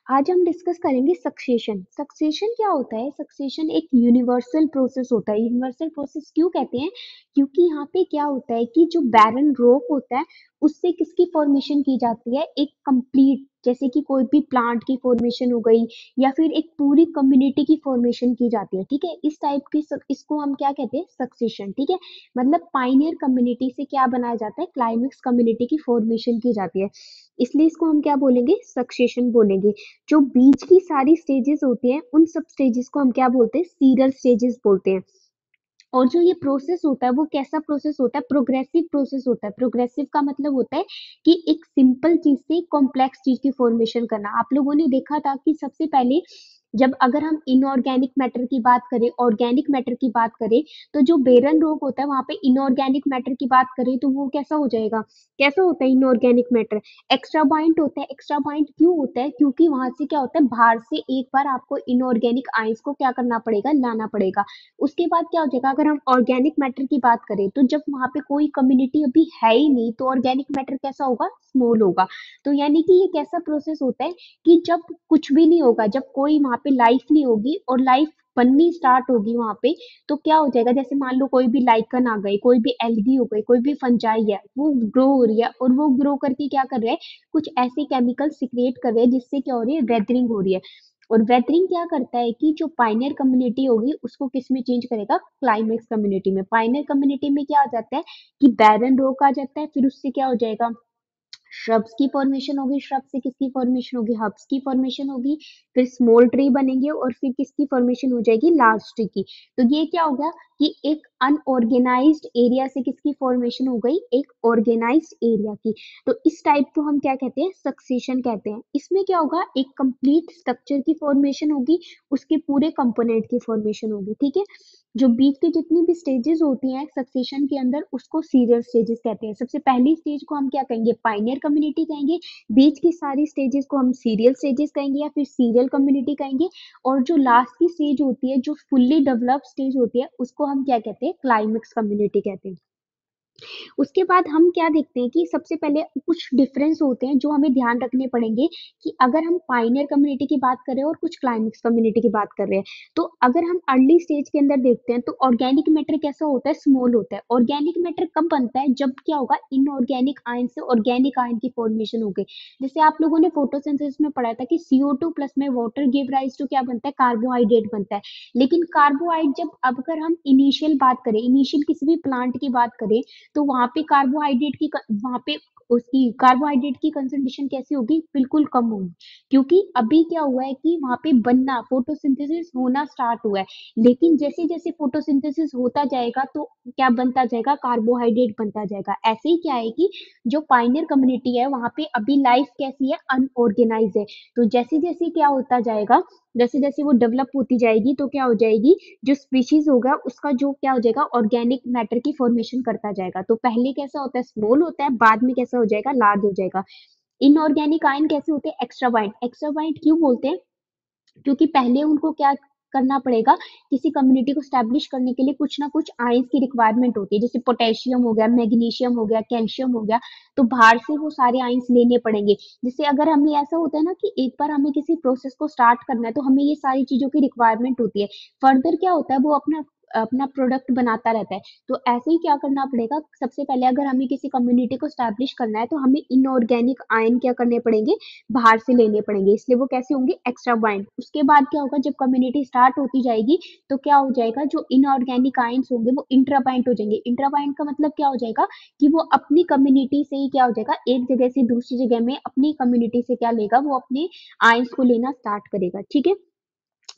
आज हम डिस्कस करेंगे सक्सेशन। सक्सेशन क्या होता है? सक्सेशन एक यूनिवर्सल प्रोसेस होता है। यूनिवर्सल प्रोसेस क्यों कहते हैं? क्योंकि यहाँ पे क्या होता है कि जो बैरन रॉक होता है उससे किसकी फॉर्मेशन की जाती है? एक कंप्लीट, जैसे कि कोई भी प्लांट की फॉर्मेशन हो गई या फिर एक पूरी कम्युनिटी की फॉर्मेशन की जाती है। ठीक है, इस टाइप की इसको हम क्या कहते हैं? सक्सेशन। ठीक है, मतलब पाइनियर कम्युनिटी से क्या बनाया जाता है? क्लाइमेक्स कम्युनिटी की फॉर्मेशन की जाती है, इसलिए इसको हम क्या बोलेंगे? सक्सेशन बोलेंगे। जो बीच की सारी स्टेजेस होती हैं उन सब स्टेजेस को हम क्या बोलते हैं? सीरियल स्टेजेस बोलते हैं। और जो ये प्रोसेस होता है वो कैसा प्रोसेस होता है? प्रोग्रेसिव प्रोसेस होता है। प्रोग्रेसिव का मतलब होता है कि एक सिंपल चीज से कॉम्प्लेक्स चीज की फॉर्मेशन करना। आप लोगों ने देखा था कि सबसे पहले जब अगर हम इनऑर्गेनिक मैटर की बात करें, ऑर्गेनिक मैटर की बात करें, तो जो बेरन रोग होता है वहां पे इनऑर्गेनिक मैटर की बात करें तो वो कैसा हो जाएगा? कैसा होता है इनऑर्गेनिक मैटर? एक्स्ट्रा पॉइंट होता है। एक्स्ट्रा पॉइंट क्यों होता है? क्योंकि वहां से क्या होता है, बाहर से एक बार आपको इनऑर्गेनिक आयंस को क्या करना पड़ेगा? लाना पड़ेगा। उसके बाद क्या हो जाएगा? अगर हम ऑर्गेनिक मैटर की बात करें तो जब वहां पे कोई कम्युनिटी अभी है ही नहीं तो ऑर्गेनिक मैटर कैसा होगा? स्मॉल होगा। तो यानी कि ये कैसा प्रोसेस होता है कि जब कुछ भी नहीं होगा, जब कोई वहां पे लाइफ नहीं होगी और लाइफ बननी स्टार्ट होगी वहां पे, तो क्या हो जाएगा? जैसे मान लो कोई भी लाइकन आ गई, कोई भी एल्गी हो गई, कोई भी फंजाई है, वो ग्रो हो रही है और वो ग्रो करके क्या कर रहे हैं? कुछ ऐसे केमिकल सिक्रिएट कर रहे हैं जिससे क्या हो रही है? वेदरिंग हो रही है। और वेदरिंग क्या करता है कि जो पाइनियर कम्युनिटी होगी उसको किस में चेंज करेगा? क्लाइमेक्स कम्युनिटी में। पाइनियर कम्युनिटी में क्या आ जाता है कि बैरन रोक आ जाता है, फिर उससे क्या हो जाएगा? श्रब्स की फॉर्मेशन होगी। श्रब से किसकी फॉर्मेशन होगी? हर्ब्स की फॉर्मेशन होगी। फिर स्मॉल ट्री बनेंगे और फिर किसकी फॉर्मेशन हो जाएगी? लार्ज ट्री की। तो ये क्या हो गया कि एक अनऑर्गेनाइज्ड एरिया से किसकी फॉर्मेशन हो गई? एक ऑर्गेनाइज्ड एरिया की। तो इस टाइप को हम क्या कहते हैं? सक्सेशन कहते हैं। इसमें क्या होगा? एक कंप्लीट स्ट्रक्चर की फॉर्मेशन होगी, उसके पूरे कंपोनेंट की फॉर्मेशन होगी। ठीक है, जो बीच की जितनी भी स्टेजेस होती हैं सक्सेशन के अंदर उसको सीरियल स्टेजेस कहते हैं। सबसे पहली स्टेज को हम क्या कहेंगे? पाइनियर कम्युनिटी कहेंगे। बीच की सारी स्टेजेस को हम सीरियल स्टेजेस कहेंगे या फिर सीरियल कम्युनिटी कहेंगे। और जो लास्ट की स्टेज होती है, जो फुल्ली डेवलप्ड स्टेज होती है, उसको हम क्या कहते हैं? क्लाइमेक्स कम्युनिटी कहते हैं। उसके बाद हम क्या देखते हैं कि सबसे पहले कुछ डिफरेंस होते हैं जो हमें ध्यान रखने पड़ेंगे कि अगर हम पाइनियर कम्युनिटी की बात कर रहे हैं और कुछ क्लाइमेक्स कम्युनिटी की बात कर रहे हैं, तो अगर हम अर्ली स्टेज के अंदर देखते हैं तो ऑर्गेनिक मैटर कैसा होता है? स्मॉल होता है। ऑर्गेनिक मैटर कब बनता है? जब क्या होगा? इनऑर्गेनिक आयन से ऑर्गेनिक आयन की फॉर्मेशन हो गई। जैसे आप लोगों ने फोटोसिंथेसिस में पढ़ा था कि CO2 प्लस में वाटर गिव राइज टू क्या बनता है? कार्बोहाइड्रेट बनता है। लेकिन कार्बोहाइड्रेट जब अब अगर हम इनिशियल बात करें, इनिशियल किसी भी प्लांट की बात करें, तो वहां पे कार्बोहाइड्रेट की वहां पे उसकी कार्बोहाइड्रेट की कंसंट्रेशन कैसी होगी? बिल्कुल कम होगी। क्योंकि अभी क्या हुआ है कि वहां पे बनना, फोटोसिंथेसिस होना स्टार्ट हुआ है। लेकिन जैसे जैसे फोटोसिंथेसिस होता जाएगा तो क्या बनता जाएगा? कार्बोहाइड्रेट बनता जाएगा। ऐसे ही क्या है कि जो पाइनियर कम्युनिटी है वहां पे अभी लाइफ कैसी है? अनऑर्गेनाइज है। तो जैसे जैसे क्या होता जाएगा, जैसे जैसे वो डेवलप होती जाएगी तो क्या हो जाएगी? जो स्पीशीज होगा उसका जो क्या हो जाएगा? ऑर्गेनिक मैटर की फॉर्मेशन करता जाएगा। तो पहले कैसा होता है? स्मॉल होता है, बाद में कैसा हो जाएगा? लार्ज हो जाएगा। इनऑर्गेनिक आयन कैसे होते हैं? Extra bind. एक्स्ट्रा बाइंड क्यों बोलते हैं? क्योंकि पहले उनको क्या करना पड़ेगा? किसी कम्युनिटी को स्टैब्लिश करने के लिए कुछ ना कुछ आयंस की रिक्वायरमेंट होती है। जैसे पोटेशियम हो गया, मैग्नीशियम हो गया, कैल्शियम हो गया, तो बाहर से वो सारे आयंस लेने पड़ेंगे। जैसे अगर हमें ऐसा होता है ना कि एक बार हमें किसी प्रोसेस को स्टार्ट करना है तो हमें ये सारी चीजों की रिक्वायरमेंट होती है। फर्दर क्या होता है? वो अपना अपना प्रोडक्ट बनाता रहता है। तो ऐसे ही क्या करना पड़ेगा? सबसे पहले अगर हमें किसी कम्युनिटी को स्टैब्लिश करना है तो हमें इनऑर्गेनिक आयन क्या करने पड़ेंगे? बाहर से लेने पड़ेंगे, इसलिए वो कैसे होंगे? Extra bind. उसके बाद क्या होगा? जब कम्युनिटी स्टार्ट होती जाएगी तो क्या हो जाएगा? जो इनऑर्गेनिक आयंस होंगे वो इंट्राबाइंड हो जाएंगे। इंट्राबाइंड का मतलब क्या हो जाएगा कि वो अपनी कम्युनिटी से ही क्या हो जाएगा? एक जगह से दूसरी जगह में अपनी कम्युनिटी से क्या लेगा? वो अपने आयंस को लेना स्टार्ट करेगा। ठीक है,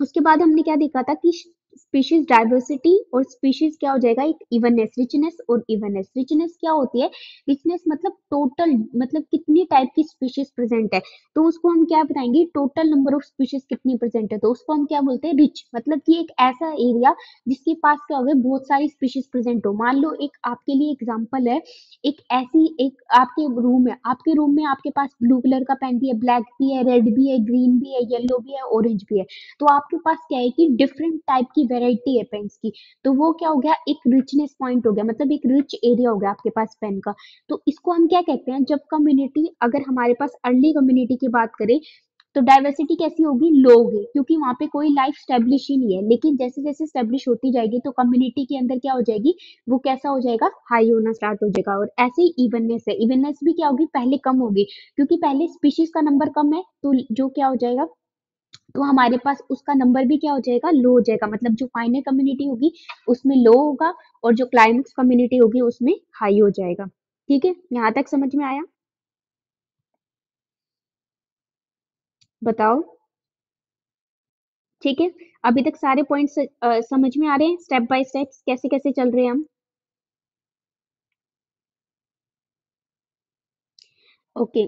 उसके बाद हमने क्या देखा था कि स्पीशीज डाइवर्सिटी और स्पीशीज क्या हो जाएगा? एक इवननेस, रिचनेस और इवननेस। रिचनेस क्या होती है? रिचनेस मतलब टोटल, मतलब कितनी टाइप की स्पीशीज प्रेजेंट है। तो उसको हम क्या बताएंगे? टोटल नंबर ऑफ स्पीशीज कितनी प्रेजेंट है, तो उसको हम क्या बोलते हैं? रिच। मतलब कि एक ऐसा एरिया जिसके पास क्या हो गया? बहुत सारी स्पीशीज प्रेजेंट हो। मान लो एक आपके लिए एग्जाम्पल है, एक ऐसी एक आपके रूम है, आपके रूम में आपके पास ब्लू कलर का पेन भी है, ब्लैक भी है, रेड भी है, ग्रीन भी है, येलो भी है, ऑरेंज भी है। तो आपके पास क्या है कि डिफरेंट टाइप की वेराइटी है पेन्स की। तो वो क्या हो गया? एक रिचनेस पॉइंट हो गया, मतलब एक रिच एरिया हो गया आपके पास पेन का। तो इसको हम क्या कहते हैं? जब कम्युनिटी, अगर हमारे पास अर्ली कम्युनिटी की बात करें तो डाइवर्सिटी कैसी होगी, लो होगी, क्योंकि वहां पे कोई लाइफ स्टेब्लिश ही नहीं है। लेकिन जैसे जैसे स्टेब्लिश होती जाएगी तो कम्युनिटी के अंदर क्या हो जाएगी, वो कैसा हो जाएगा, हाई होना स्टार्ट हो जाएगा। और ऐसे ही इवननेस है, इवननेस भी क्या होगी, पहले कम होगी, क्योंकि पहले स्पीशीज का नंबर कम है, तो जो क्या हो जाएगा, तो हमारे पास उसका नंबर भी क्या हो जाएगा, लो हो जाएगा। मतलब जो फाइनल कम्युनिटी होगी उसमें लो होगा, और जो क्लाइमेक्स कम्युनिटी होगी उसमें हाई हो जाएगा। ठीक है, यहाँ तक समझ में आया? बताओ। ठीक है, अभी तक सारे पॉइंट्स समझ में आ रहे हैं, स्टेप बाय स्टेप कैसे कैसे चल रहे हैं हम? ओके।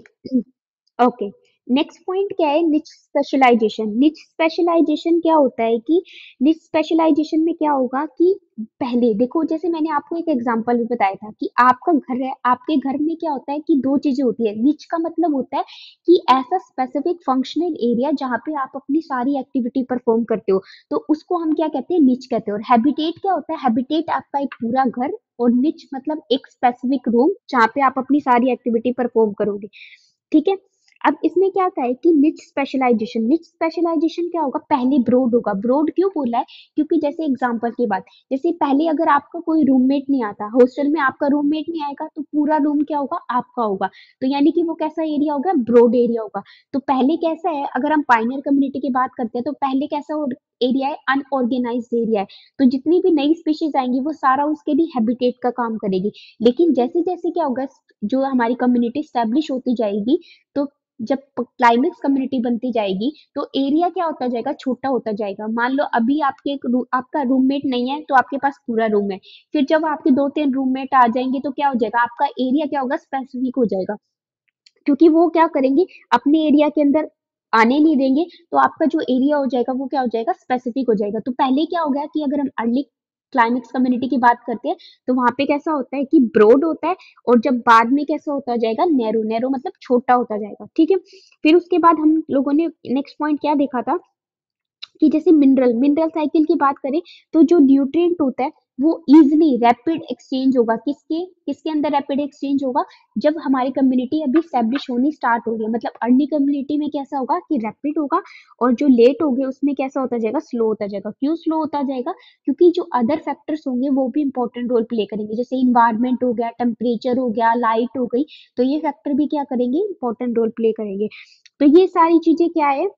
ओके, नेक्स्ट पॉइंट क्या है, निच स्पेशलाइजेशन। निच स्पेशलाइजेशन क्या होता है कि निच स्पेशलाइजेशन में क्या होगा कि पहले देखो, जैसे मैंने आपको एक एग्जांपल भी बताया था कि आपका घर है, आपके घर में क्या होता है कि दो चीजें होती है। निच का मतलब होता है कि ऐसा स्पेसिफिक फंक्शनल एरिया जहाँ पे आप अपनी सारी एक्टिविटी परफॉर्म करते हो, तो उसको हम क्या कहते हैं, निच कहते हैं। और हैबिटेट क्या होता है, हैबिटेट आपका एक पूरा घर, और निच मतलब एक स्पेसिफिक रूम जहाँ पे आप अपनी सारी एक्टिविटी परफॉर्म करोगे। ठीक है, अब इसमें क्या था है कि निच स्पेशलाइजेशन, निच स्पेशलाइजेशन क्या होगा, पहले ब्रॉड होगा। ब्रॉड क्यों बोला है, क्योंकि जैसे एग्जांपल की बात, जैसे पहले अगर आपका कोई रूममेट नहीं आता हॉस्टल में, आपका रूममेट नहीं आएगा, तो पूरा रूम क्या होगा, आपका होगा। तो यानी कि वो कैसा एरिया होगा, ब्रॉड एरिया होगा। तो पहले कैसा है, अगर हम पाइनियर कम्युनिटी की बात करते हैं, तो पहले कैसा एरिया है, अनऑर्गेनाइज्ड एरिया है। तो जितनी भी नई स्पीशीज आएंगी वो सारा उसके भी हैबिटेट का काम करेगी। लेकिन जैसे जैसे क्या होगा, जो हमारी कम्युनिटी स्टैब्लिश होती जाएगी, तो जब क्लाइमेक्स कम्युनिटी बनती जाएगी, तो एरिया क्या होता जाएगा, छोटा होता जाएगा। मान लो अभी आपका रूममेट नहीं है, तो आपके पास पूरा रूम है। फिर जब आपके दो तीन रूममेट आ जाएंगे, तो क्या हो जाएगा, आपका एरिया क्या होगा, स्पेसिफिक हो जाएगा। क्योंकि वो क्या करेंगे, अपने एरिया के अंदर आने नहीं देंगे, तो आपका जो एरिया हो जाएगा वो क्या हो जाएगा, स्पेसिफिक हो जाएगा। तो पहले क्या हो गया कि अगर हम अर्ली क्लाइमेक्स कम्युनिटी की बात करते हैं, तो वहां पे कैसा होता है कि ब्रॉड होता है, और जब बाद में कैसा होता जाएगा, नैरो, नैरो मतलब छोटा होता जाएगा। ठीक है, फिर उसके बाद हम लोगों ने नेक्स्ट पॉइंट क्या देखा था कि जैसे मिनरल मिनरल साइकिल की बात करें, तो जो न्यूट्रिएंट होता है वो इजिली रैपिड एक्सचेंज होगा, किसके किसके अंदर रैपिड एक्सचेंज होगा, जब हमारी कम्युनिटी अभी स्टैब्लिश होनी स्टार्ट हो गई। मतलब अर्ली कम्युनिटी में कैसा होगा कि रैपिड होगा, और जो लेट हो गए उसमें कैसा होता जाएगा, स्लो होता जाएगा। क्यों स्लो होता जाएगा, क्योंकि जो अदर फैक्टर्स होंगे वो भी इंपॉर्टेंट रोल प्ले करेंगे, जैसे इन्वायरमेंट हो गया, टेम्परेचर हो गया, लाइट हो गई, तो ये फैक्टर भी क्या करेंगे, इंपॉर्टेंट रोल प्ले करेंगे। तो ये सारी चीजें क्या है,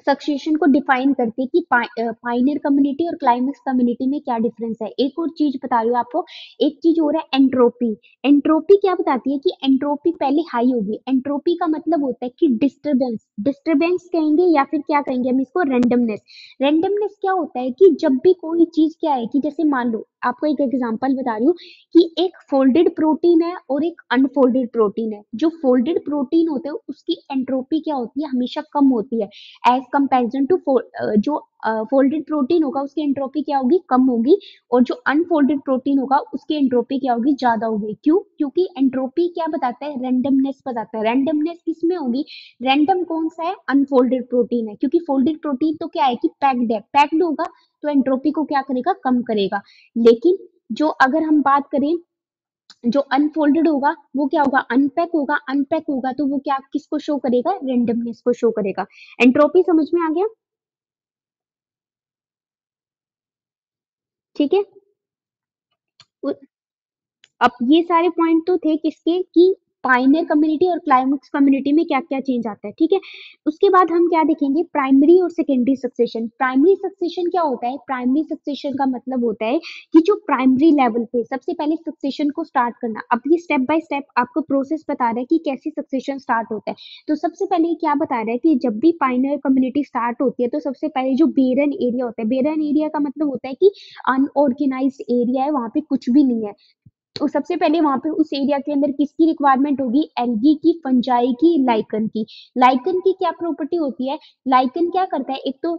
सक्सेशन को डिफाइन करती है कि पाइनियर कम्युनिटी और क्लाइमेक्स कम्युनिटी में क्या डिफरेंस है। एक और चीज बता रही हूँ आपको, एक चीज और है एंट्रोपी। एंट्रोपी क्या बताती है कि एंट्रोपी पहले हाई होगी। एंट्रोपी का मतलब होता है कि डिस्टरबेंस, डिस्टरबेंस कहेंगे या फिर क्या कहेंगे हम इसको, रेंडमनेस। रेंडमनेस क्या होता है कि जब भी कोई चीज क्या है कि जैसे मान लो आपको एक एग्जांपल बता रही हूँ कि एक फोल्डेड प्रोटीन है और एक अनफोल्डेड प्रोटीन है। जो फोल्डेड प्रोटीन होते हैं उसकी एंट्रोपी क्या होती है, हमेशा कम होती है एज कंपेरिजन टू जो फोल्डेड प्रोटीन होगा उसकी एंट्रोपी क्या होगी, कम होगी। और जो अनफोल्डेड प्रोटीन होगा उसकी एंट्रोपी क्या होगी, ज्यादा होगी। क्यों, क्योंकि एंट्रोपी क्या बताता है, रेंडमनेस बताता है। रेंडमनेस किस में होगी, रैंडम कौन सा है, अनफोल्डेड प्रोटीन है, क्योंकि फोल्डेड प्रोटीन तो क्या है कि पैक्ड है, पैक्ड होगा तो एंट्रोपी को क्या करेगा, कम करेगा। लेकिन जो अगर हम बात करें, जो अनफोल्डेड होगा वो क्या होगा, अनपैक होगा। अनपैक होगा तो वो क्या किसको शो करेगा, रेंडमनेस को शो करेगा। एंट्रोपी समझ में आ गया? ठीक है, अब ये सारे पॉइंट तो थे किसके कि पाइनियर कम्युनिटी और क्लाइमेक्स कम्युनिटी में क्या क्या चेंज आता है। ठीक है, उसके बाद हम क्या देखेंगे, प्राइमरी और सेकेंडरी सक्सेशन। प्राइमरी सक्सेशन क्या होता है, प्राइमरी सक्सेशन का मतलब होता है कि जो प्राइमरी लेवल पे सबसे पहले सक्सेशन को स्टार्ट करना। अब ये स्टेप बाय स्टेप आपको प्रोसेस बता रहा है कि कैसे सक्सेशन स्टार्ट होता है। तो सबसे पहले ये क्या बता रहा है कि जब भी पाइनियर कम्युनिटी स्टार्ट होती है, तो सबसे पहले जो बेरन एरिया होता है, बेरन एरिया का मतलब होता है कि अनऑर्गेनाइज्ड एरिया है, वहां पे कुछ भी नहीं है। तो सबसे पहले वहां पे उस एरिया के अंदर किसकी रिक्वायरमेंट होगी, एल्गी की, फंजाई की, लाइकन की। लाइकन की क्या प्रॉपर्टी होती है, लाइकन क्या करता है, एक तो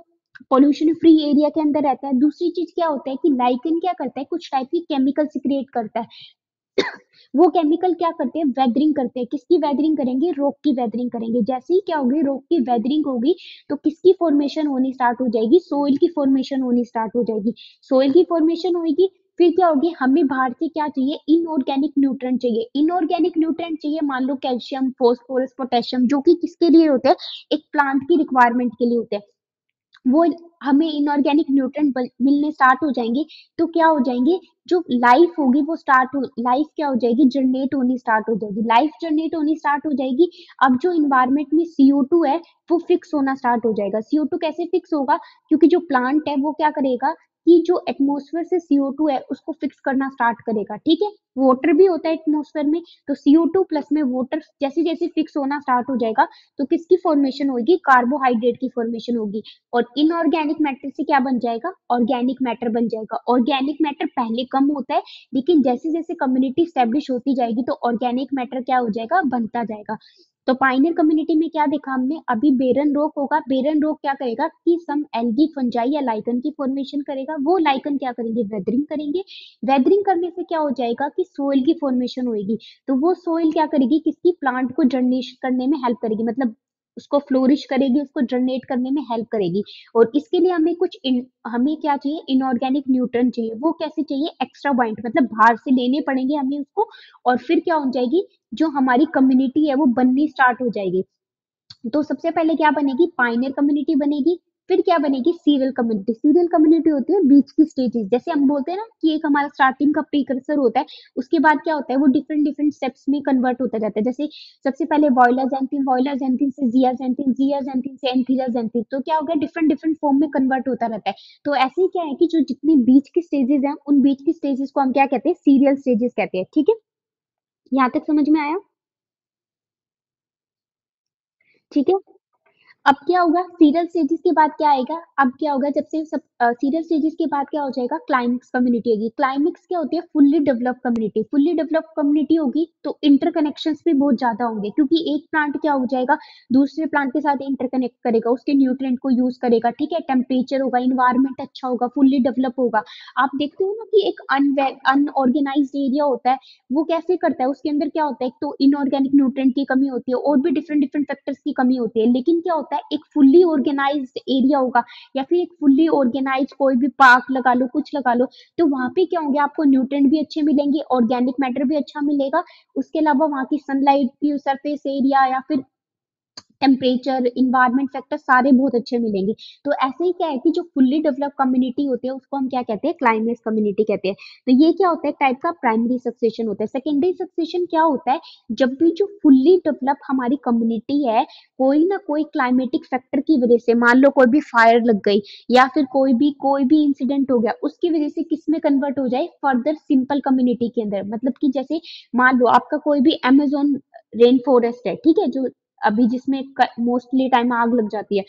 पॉल्यूशन फ्री एरिया के अंदर रहता है। दूसरी चीज क्या होता है कि लाइकन क्या करता है, कुछ टाइप की केमिकल सिक्रिएट करता है। वो केमिकल क्या करते हैं, वेदरिंग करते हैं। किसकी वेदरिंग करेंगे, रॉक की वेदरिंग करेंगे। जैसे ही क्या होगी, रॉक की वेदरिंग होगी, तो किसकी फॉर्मेशन होनी स्टार्ट हो जाएगी, सोइल की फॉर्मेशन होनी स्टार्ट हो जाएगी। सोइल की फॉर्मेशन होगी, फिर क्या होगी, हमें बाहर से क्या चाहिए, इनऑर्गेनिक न्यूट्रिएंट चाहिए। इनऑर्गेनिक न्यूट्रिएंट चाहिए, मान लो कैल्शियम, फास्फोरस, पोटेशियम, जो कि किसके लिए होते हैं, एक प्लांट की रिक्वायरमेंट के लिए होते हैं। वो हमें इनऑर्गेनिक न्यूट्रिएंट मिलने स्टार्ट हो जाएंगे, तो क्या हो जाएंगे, जो लाइफ होगी वो स्टार्ट हो, लाइफ क्या हो जाएगी, जनरेट होनी स्टार्ट हो जाएगी। लाइफ जनरेट होनी स्टार्ट हो जाएगी। अब जो इन्वायरमेंट में CO2 है वो फिक्स होना स्टार्ट हो जाएगा। CO2 कैसे फिक्स होगा, क्योंकि जो प्लांट है वो क्या करेगा कि जो एटमॉस्फेयर से CO2 है उसको फिक्स करना स्टार्ट करेगा। ठीक है, वाटर भी होता है एटमॉस्फेयर में, तो CO2 प्लस में वाटर जैसे जैसे फिक्स होना स्टार्ट हो जाएगा, तो किसकी फॉर्मेशन होगी, कार्बोहाइड्रेट की फॉर्मेशन होगी। और इनऑर्गेनिक मैटर से क्या बन जाएगा, ऑर्गेनिक मैटर बन जाएगा। ऑर्गेनिक मैटर पहले कम होता है, लेकिन जैसे जैसे कम्युनिटी स्टेब्लिश होती जाएगी तो ऑर्गेनिक मैटर क्या हो जाएगा, बनता जाएगा। तो पाइनियर कम्युनिटी में क्या देखा हमने, अभी बेरन रॉक होगा, बेरन रॉक क्या करेगा कि सम एल्गी फंजाई या लाइकन की फॉर्मेशन करेगा, वो लाइकन क्या करेंगे, वेदरिंग करेंगे। वेदरिंग करने से क्या हो जाएगा कि सोइल की फॉर्मेशन होगी, तो वो सोइल क्या करेगी, किसकी, प्लांट को जर्नेशन करने में हेल्प करेगी, मतलब उसको फ्लोरिश करेगी, उसको जनरेट करने में हेल्प करेगी। और इसके लिए हमें हमें क्या चाहिए, इनऑर्गेनिक न्यूट्रन चाहिए। वो कैसे चाहिए, एक्स्ट्रा पॉइंट, मतलब बाहर से लेने पड़ेंगे हमें उसको। और फिर क्या हो जाएगी, जो हमारी कम्युनिटी है वो बननी स्टार्ट हो जाएगी। तो सबसे पहले क्या बनेगी, पाइनियर कम्युनिटी बनेगी। फिर क्या बनेगी, सीरियल कम्युनिटी। सीरियल कम्युनिटी होती है बीच की स्टेजेस, जैसे हम बोलते हैं ना कि एक हमारा स्टार्टिंग का प्रीकर्सर होता है, उसके बाद क्या होता है, वो डिफरेंट डिफरेंट स्टेप्स में कन्वर्ट होता जाता है। जैसे सबसे पहले वॉयलाजेंथिन, वॉयलाजेंथिन से जियाजेंथिन, जियाजेंथिन से एंथीराजेंथिन, तो क्या हो गया, डिफरेंट डिफरेंट फॉर्म में कन्वर्ट होता रहता है। तो ऐसे ही क्या है कि जो जितनी बीच की स्टेजेस हैं, उन बीच की स्टेजेस को हम क्या कहते हैं, सीरियल स्टेजेस कहते हैं। ठीक है, यहाँ तक समझ में आया। ठीक है, अब क्या होगा, सीरियल स्टेजेस के बाद क्या आएगा, अब क्या होगा, जब से सब सीरियल स्टेजेस के बाद क्या हो जाएगा, क्लाइमेक्स कम्युनिटी होगी। क्लाइमेक्स क्या होती है, fully develop community. Fully develop community होगी तो इंटरकनेक्शंस भी बहुत ज्यादा होंगे, क्योंकि एक प्लांट क्या हो जाएगा, दूसरे प्लांट के साथ इंटरकनेक्ट करेगा, उसके न्यूट्रिएंट को यूज करेगा। ठीक है, टेम्परेचर होगा, इन्वायरमेंट अच्छा होगा, फुल्ली डेवलप होगा। आप देखते हो ना कि एक अनऑर्गेनाइज्ड एरिया होता है, वो कैसे करता है, उसके अंदर क्या होता है, एक तो इनऑर्गेनिक न्यूट्रिएंट की कमी होती है, और भी डिफरेंट डिफरेंट फैक्टर्स की कमी होती है। लेकिन क्या होता है, एक फुल्ली ऑर्गेनाइज्ड एरिया होगा, या फिर एक फुल्ली ऑर्गेनाइज्ड कोई भी पार्क लगा लो, कुछ लगा लो, तो वहां पे क्या होंगे, आपको न्यूट्रिएंट भी अच्छे मिलेंगे, ऑर्गेनिक मैटर भी अच्छा मिलेगा। उसके अलावा वहां की सनलाइट की सरफेस एरिया, या फिर टेम्परेचर, इन्वायरमेंट फैक्टर सारे बहुत अच्छे मिलेंगे। तो ऐसे ही क्या है कि जो फुल्ली डेवलप कम्युनिटी होती है उसको हम क्या कहते हैं, क्लाइमेक्स कम्युनिटी कहते हैं। तो ये क्या होता है, टाइप का प्राइमरी सक्सेशन होता है। सेकेंडरी सक्सेशन क्या होता है, जब भी जो फुल्ली डेवलप हमारी कम्युनिटी है, कोई ना कोई क्लाइमेटिक फैक्टर की वजह से, मान लो कोई भी फायर लग गई, या फिर कोई भी इंसिडेंट हो गया, उसकी वजह से किस में कन्वर्ट हो जाए, फर्दर सिंपल कम्युनिटी के अंदर। मतलब कि जैसे मान लो आपका कोई भी अमेजोन रेन फॉरेस्ट है, ठीक है, जो अभी जिसमें मोस्टली टाइम आग लग जाती है,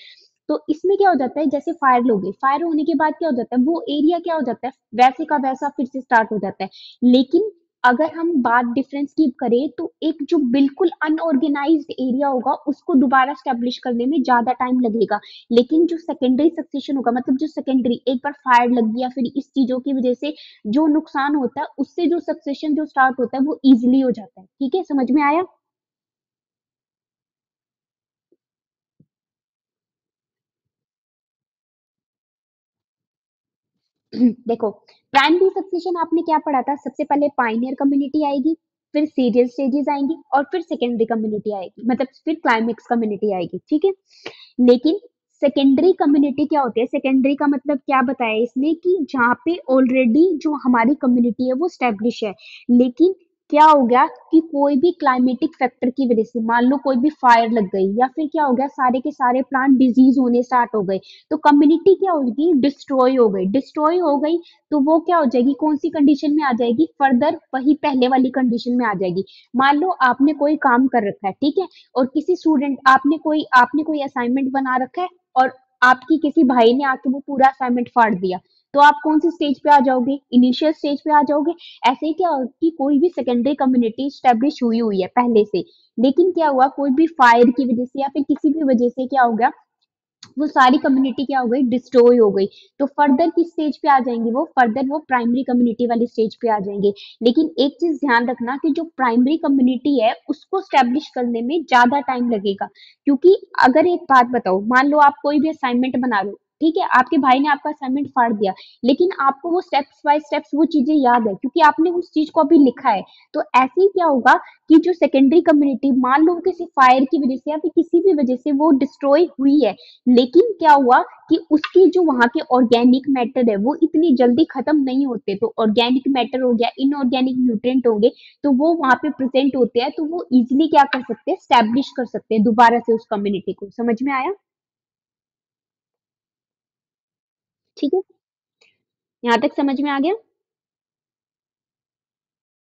तो इसमें क्या हो जाता है, जैसे फायर हो गई, फायर होने के बाद क्या हो जाता है, वो एरिया क्या हो जाता है, वैसे का वैसा फिर से स्टार्ट हो जाता है। लेकिन अगर हम बात डिफरेंस की करें, तो एक जो बिल्कुल अनऑर्गेनाइज्ड एरिया होगा उसको दोबारा स्टैब्लिश करने में ज्यादा टाइम लगेगा। लेकिन जो सेकेंडरी सक्सेशन होगा, मतलब जो सेकेंडरी, एक बार फायर लग गया, फिर इस चीजों की वजह से जो नुकसान होता है, उससे जो सक्सेशन जो स्टार्ट होता है वो इजिली हो जाता है। ठीक है, समझ में आया। देखो, प्राइमरी सक्सेशन आपने क्या पढ़ा था, सबसे पहले पाइनियर कम्युनिटी आएगी, फिर सीरियल स्टेजेस आएंगी, और फिर सेकेंडरी कम्युनिटी आएगी, मतलब फिर क्लाइमेक्स कम्युनिटी आएगी। ठीक है, लेकिन सेकेंडरी कम्युनिटी क्या होती है, सेकेंडरी का मतलब क्या बताया इसने, कि जहाँ पे ऑलरेडी जो हमारी कम्युनिटी है वो स्टेब्लिश है, लेकिन क्या हो गया कि कोई भी क्लाइमेटिक फैक्टर की वजह से, मान लो कोई भी फायर लग गई, या फिर क्या हो गया, सारे के सारे प्लांट डिजीज होने स्टार्ट हो गए, तो कम्युनिटी क्या होगी, डिस्ट्रॉय हो गई। डिस्ट्रॉय हो गई तो वो क्या हो जाएगी, कौन सी कंडीशन में आ जाएगी, फर्दर वही पहले वाली कंडीशन में आ जाएगी। मान लो आपने कोई काम कर रखा है, ठीक है, और किसी स्टूडेंट, आपने कोई असाइनमेंट बना रखा है, और आपकी किसी भाई ने आके वो पूरा असाइनमेंट फाड़ दिया, तो आप कौन सी स्टेज पे आ जाओगे, इनिशियल स्टेज पे आ जाओगे। ऐसे ही क्या होगा कि कोई भी सेकेंडरी कम्युनिटी स्टेब्लिश हुई हुई है पहले से, लेकिन क्या हुआ, कोई भी फायर की वजह से या फिर किसी भी वजह से क्या हो गया, वो सारी कम्युनिटी क्या हो गई, डिस्ट्रॉय हो गई। तो फर्दर किस स्टेज पे आ जाएंगे, वो फर्दर वो प्राइमरी कम्युनिटी वाली स्टेज पे आ जाएंगे। लेकिन एक चीज ध्यान रखना कि जो प्राइमरी कम्युनिटी है उसको स्टैब्लिश करने में ज्यादा टाइम लगेगा, क्योंकि अगर एक बात बताओ, मान लो आप कोई भी असाइनमेंट बना रहे हो, ठीक है, आपके भाई ने आपका असाइनमेंट फाड़ दिया, लेकिन आपको वो स्टेप्स बाय स्टेप्स वो चीजें याद है क्योंकि आपने उस चीज को अभी लिखा है। तो ऐसे ही क्या होगा कि जो सेकेंडरी कम्युनिटी मान लो किसी फायर की वजह से या फिर किसी भी वजह से वो डिस्ट्रॉय हुई है, लेकिन क्या हुआ कि उसकी जो वहां के ऑर्गेनिक मैटर है वो इतनी जल्दी खत्म नहीं होते। तो ऑर्गेनिक मैटर हो गया, इनऑर्गेनिक न्यूट्रिएंट होंगे, तो वो वहां पे प्रेजेंट होते हैं, तो वो इजिली क्या कर सकते हैं, स्टैब्लिश कर सकते हैं दोबारा से उस कम्युनिटी को। समझ में आया? ठीक है, यहाँ तक समझ में आ गया?